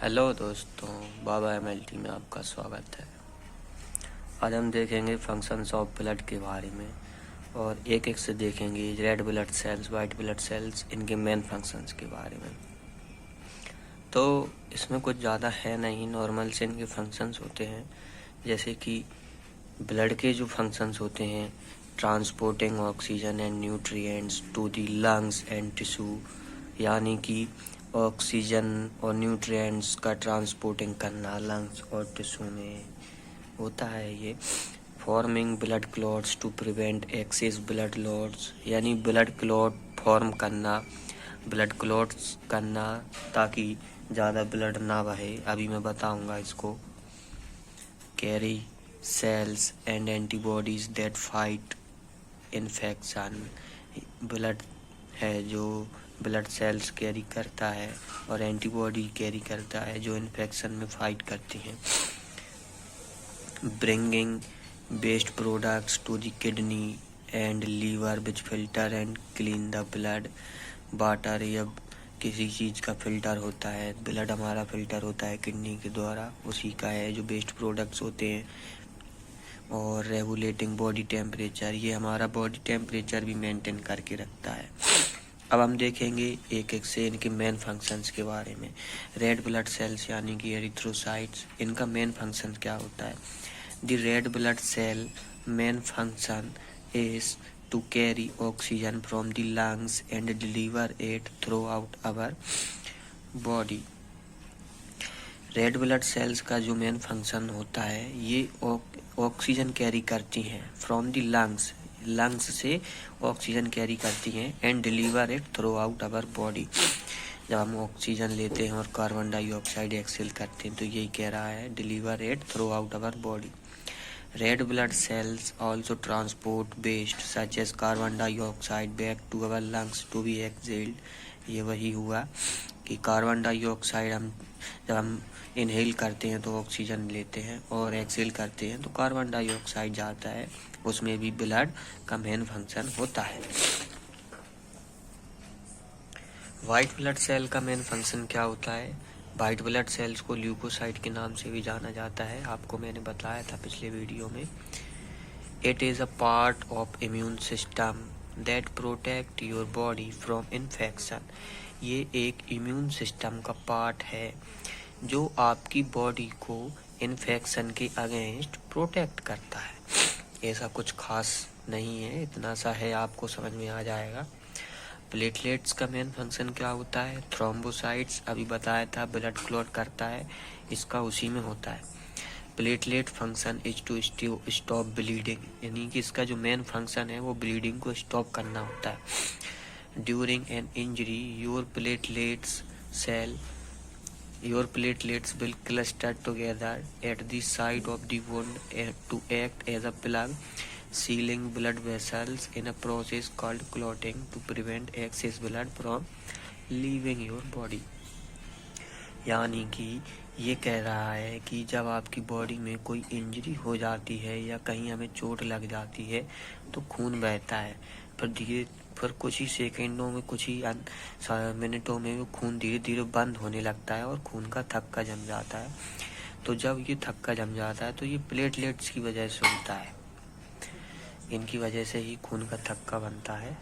Hello दोस्तों, बाबा MLT में आपका स्वागत है। आज हम देखेंगे फंक्शंस ऑफ ब्लड के बारे में और एक एक से देखेंगे red blood sales, white blood cells, इनके मेन फंक्शंस के बारे में। तो इसमें कुछ ज़्यादा है नहीं, नॉर्मल से इनके फंक्शंस होते हैं। जैसे कि ब्लड के जो फंक्शंस होते हैं, transporting oxygen and nutrients to the lungs and tissue, यानी कि ऑक्सीजन और न्यूट्रिएंट्स का ट्रांसपोर्टिंग करना लंग्स और टिश्यू में होता है। ये forming blood clots to prevent excess blood loss, यानी ब्लड क्लॉट फॉर्म करना, ब्लड क्लॉट्स करना ताकि ज़्यादा ब्लड ना बहे। अभी मैं बताऊंगा इसको। Carry cells and antibodies that fight infection, blood है जो ब्लड सेल्स कैरी करता है और एंटीबॉडी कैरी करता है जो इन्फेक्शन में फाइट करती हैं। Bringing waste products to the kidney and liver which filter and clean the blood. Water या किसी चीज़ का फिल्टर होता है, ब्लड हमारा फिल्टर होता है किडनी के द्वारा, उसी का है जो वेस्ट प्रोडक्ट्स होते हैं। और रेगुलेटिंग बॉडी टेम्परेचर, ये हमारा बॉडी टेम्परेचर भी मेंटेन करके रखता है। अब हम देखेंगे एक एक से इनके मेन फंक्शंस के बारे में। रेड ब्लड सेल्स यानी कि एरिथ्रोसाइट्स, इनका मेन फंक्शन क्या होता है? The red blood cell main function is to carry oxygen from the lungs and deliver it throughout our body. Red blood cells का जो मेन फंक्शन होता है, ये ऑक्सीजन कैरी करती हैं फ्रॉम द लंग्स, लंग्स से oxygen carry करती हैं, and deliver it throughout our body. जब हम ऑक्सीजन लेते हैं और कार्बन डाइऑक्साइड एक्सेल करते हैं तो यही कह रहा है, deliver it throughout our body. Red blood cells also transport waste such as carbon dioxide back to our lungs to be exhaled. ये वही हुआ कि कार्बन डाइऑक्साइड जब हम इनहेल करते हैं तो ऑक्सीजन लेते हैं और एक्सहेल करते हैं तो कार्बन डाइऑक्साइड जाता है, उसमें भी ब्लड का मेन फंक्शन होता है। वाइट ब्लड सेल का मेन फंक्शन क्या होता है? वाइट ब्लड सेल्स को ल्यूकोसाइट के नाम से भी जाना जाता है, आपको मैंने बताया था पिछले वीडियो में। It is a part of immune system that protect your body from infection. ये एक इम्यून सिस्टम का पार्ट है जो आपकी बॉडी को इन्फेक्शन के अगेंस्ट प्रोटेक्ट करता है। ऐसा कुछ खास नहीं है, इतना सा है, आपको समझ में आ जाएगा। प्लेटलेट्स का मेन फंक्शन क्या होता है? थ्रोम्बोसाइट्स, अभी बताया था, ब्लड क्लॉट करता है, इसका उसी में होता है। Platelet function is to stop bleeding, यानी कि इसका जो मेन फंक्शन है वो ब्लीडिंग को स्टॉप करना होता है। During an injury your platelets will cluster together at the site of the wound to act as a plug, sealing blood vessels in a process called clotting to prevent excess blood from leaving your body। यानी कि ये कह रहा है कि जब आपकी body में कोई इंजरी हो जाती है या कहीं हमें चोट लग जाती है तो खून बहता है, पर कुछ ही सेकंडों में, कुछ ही मिनटों में वो खून धीरे धीरे बंद होने लगता है और खून का थक्का जम जाता है। तो जब ये थक्का जम जाता है तो ये प्लेटलेट्स की वजह से होता है, इनकी वजह से ही खून का थक्का बनता है।